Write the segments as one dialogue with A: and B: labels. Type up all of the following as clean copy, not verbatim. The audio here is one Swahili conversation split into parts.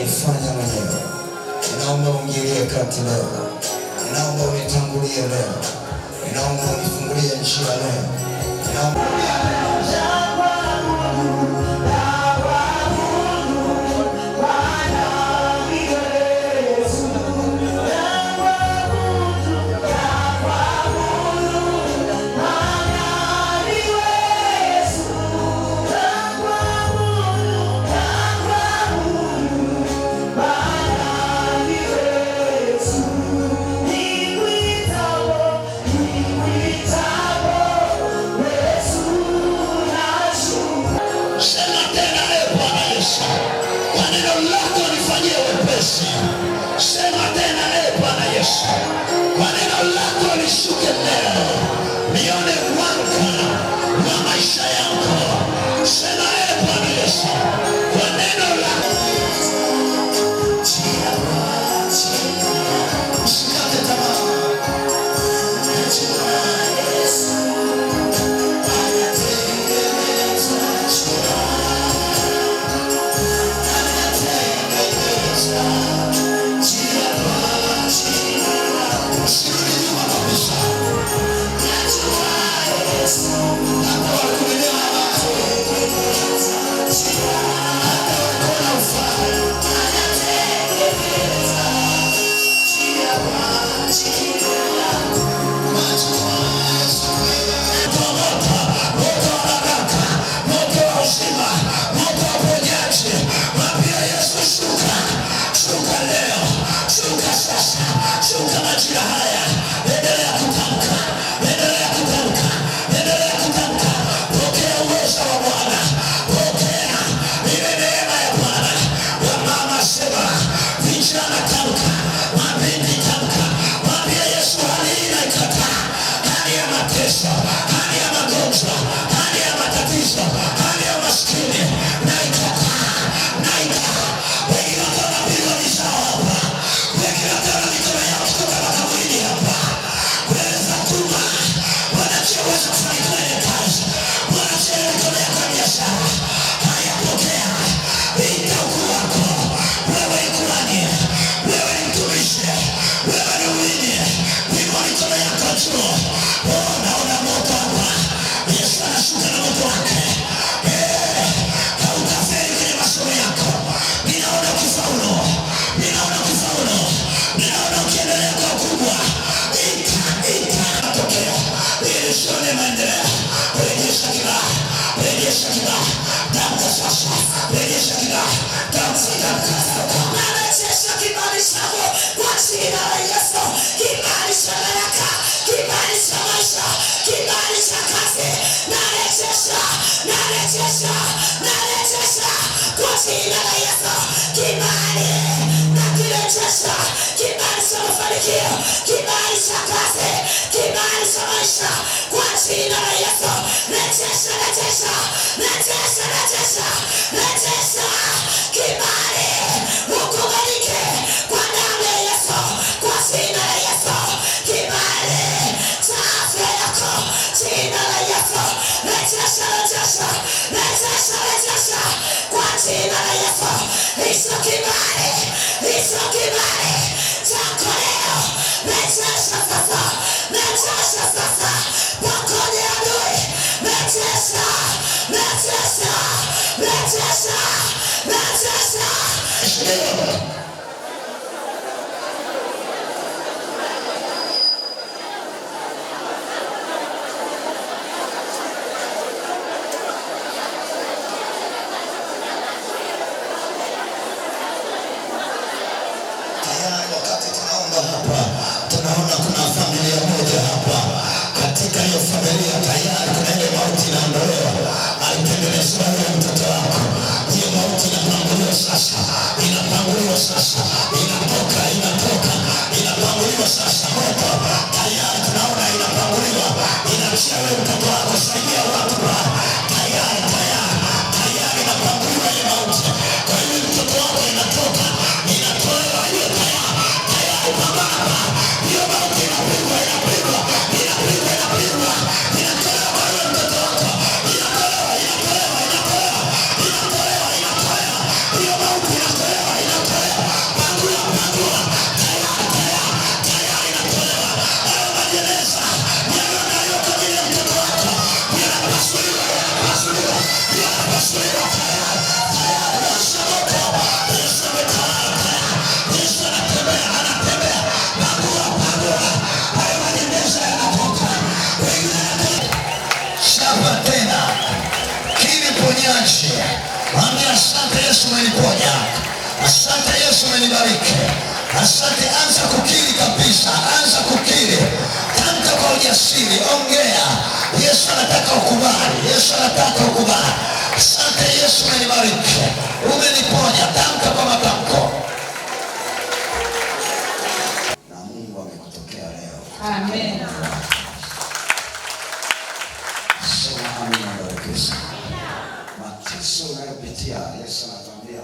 A: ulifanya mwenyewe. Ninaomba uingilie kati leo, ninaomba unitangulie leo, ninaomba unifungulie njia leo, ninaomba
B: sema tena, Bwana Yesu, kwa neno lako lishuke leo, nione mwanga wa maisha yangu. Sema Bwana Yesu, kwa neno lako usikate tamaa. Tunaona kuna familia moja hapa. Katika hiyo familia tayari kuna ile mauti inaondolewa. Alitengenezwa yule mtoto wako. Hiyo mauti inapanguliwa sasa. Inapanguliwa sasa. Inatoka, inapanguliwa sasa. Moto tayari tunaona inapanguliwa. Inamshia yule mtoto wako. Saidia watu wa tayari inapanguliwa ile mauti. Kwa hiyo mtoto wako inatoka. Inatolewa hiyo tayari pambana. Hiyo mauti inapigwa. Inatolewa kwa yule mtoto wako. Inatolewa. nibariki. Asante, anza kukiri kabisa, anza kukiri. Tamka kwa ujasiri, ongea. Yesu anataka ukubali, Yesu anataka ukubali. Asante Yesu, umenibariki, umeniponya. Tamka kwa matamko.
A: Na Mungu amekutokea leo.
C: Amen.
A: Sema amina. Baraka. Mateso unayopitia, Yesu anatuambia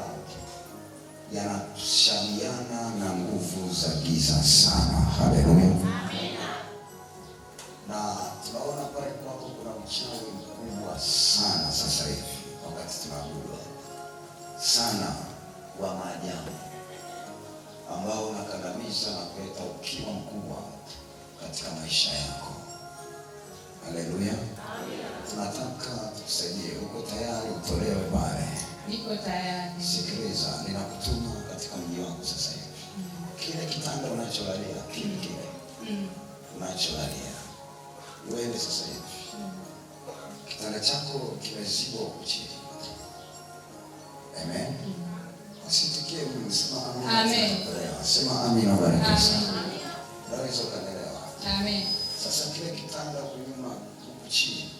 A: yanashabiana na nguvu za giza sana. Haleluya. Na tunaona pale kwako kuna uchawi mkubwa sana sasa hivi, wakati tunaabudu sana wa maajabu ambao unakandamiza na kuleta ukiwa mkubwa katika maisha yako. Haleluya. Tunataka tukusaidie. Uko tayari utolewe pale?
C: Niko tayari.
A: Sikiliza, ninakutuma katika mji wako sasa hivi. Kile kitanda unacholalia, kile unacholalia, uende sasa hivi. Kitanda chako kimezibwa huko chini. Amen. Usitikie Mungu, sema amina.
C: Amen.
A: Sema amina. Baraka.
C: Amen.
A: Naweza kuelewa.
C: Amen.
A: Sasa kile kitanda kunyuma huko chini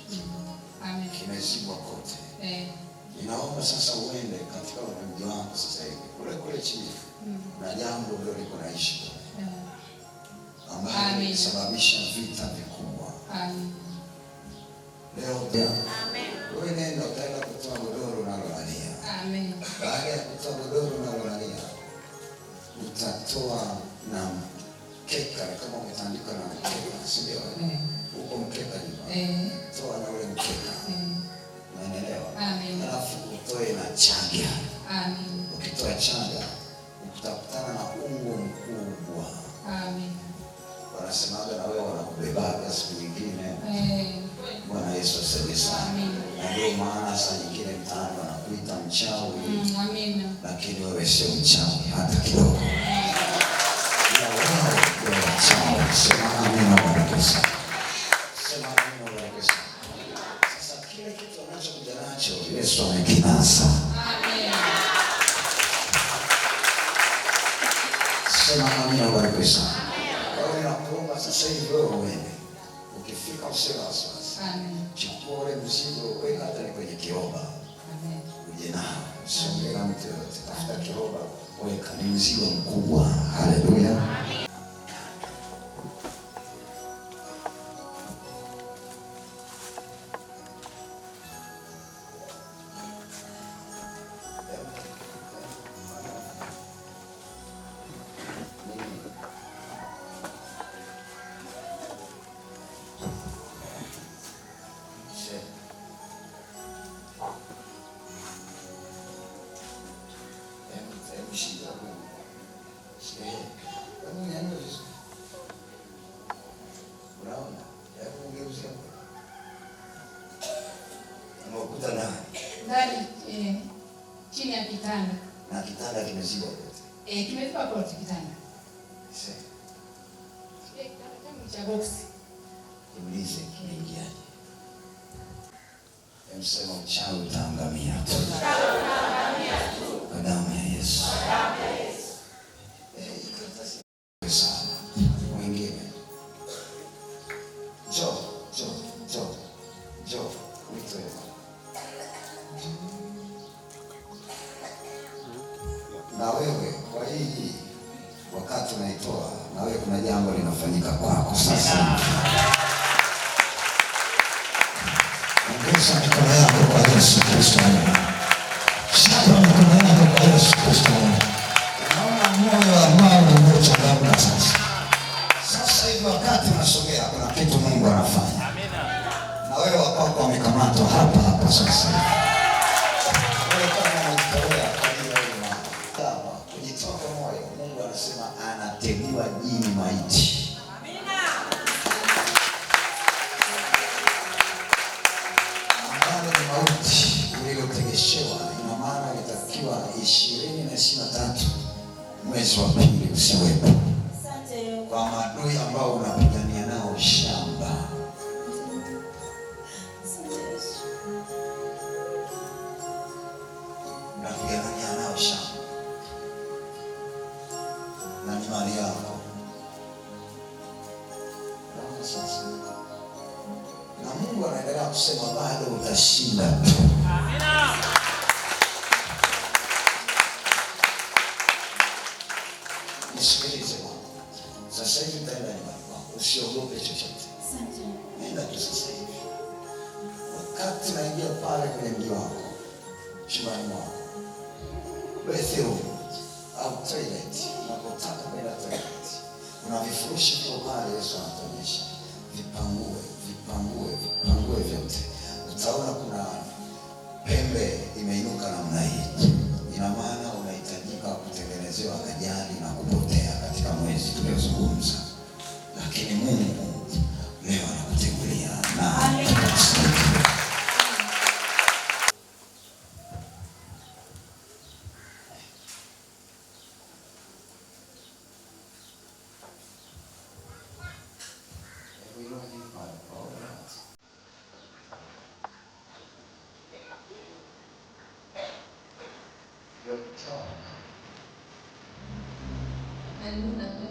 A: kimezibwa kote. Ninaomba sasa uende katika mji wako sasa hivi, kule chini na jambo ndio liko naishi ambalo linasababisha vita vikubwa. Leo wewe nenda, utaenda kutoa godoro unalolalia. Baada ya kutoa godoro unalolalia, utatoa na mkeka kama umetandika na mkeka, si ndio? Uko mkeka nyuma. Toa na ule mkeka. Unaelewa? Alafu utoe na changa. Ukitoa changa, utakutana na ungo mkubwa. Wanasemaga na wewe wanakubebaga siku nyingine. Bwana Yesu asifiwe sana. Ndio maana saa nyingine mtaani wanakuita mchawi. Lakini wewe sio mchawi hata kidogo. Sema amina. Baraka. Sema amina. Baraka. Sasa kile kitu anachokuja nacho Yesu amekinasa. Amen. Sema amina. Baraka. Wewe unakuomba sasa hivi wewe uende. Ukifika usiwe na wasiwasi. Amen. Chukua ule mzigo, weka hata kwenye kiroba. Amen. Uje nao. Usiongee na mtu yote. Tafuta kiroba, weka, ni mzigo mkubwa. Haleluya.
C: Ndani chini ya kitanda.
A: Na kitanda kimezibwa kote.
C: Kimezibwa kote kitanda. Kitanda changu cha boksi.
A: Iulize kimeingiaje? Msema uchawi utaangamia tu. Kwa damu ya Yesu. Mwingine. Jo. Wito. Na wewe kwa hii wakati unaitoa, na wewe kuna jambo linafanyika kwako sasa. Ongeza mikono yako kwa Yesu Kristo. Shika mikono yako kwa Yesu Kristo. Naona moyo ambao umechangamka sasa. Sasa hivi wakati unasogea, kuna kitu Mungu anafanya. Na wewe wako wamekamatwa hapa sasa. Wewe kama unajitolea kwa ajili ya Mungu. Kujitoa kwa moyo, Mungu anasema anategiwa jini maiti. Amina. Ambalo ni mauti uliotegeshewa, ina maana itakiwa 20 na 23 mwezi wa pili usiwepo. Asante. Kwa maadui ambao unapigania nao shamba. Unapigania nao shamba. na ni mali yako. Sasa na Mungu anaendelea kusema bado utashinda. Amina. Nisikilize sasa hivi, utaenda nyumbani kwako, usiogope chochote. Nenda tu sasa hivi. Wakati naingia pale kwenye mji wako, chumbani mwako, bathroom au toilet, unapotaka kwenda toilet, kuna vifurushi viko pale. Yesu anatuonyesha vipangue vyote. Utaona kuna pembe imeinuka namna hii. Ina maana unahitajika kutengenezewa ajali na kupotea katika mwezi tuliozungumza, lakini Mungu leo anakutegulia na
D: And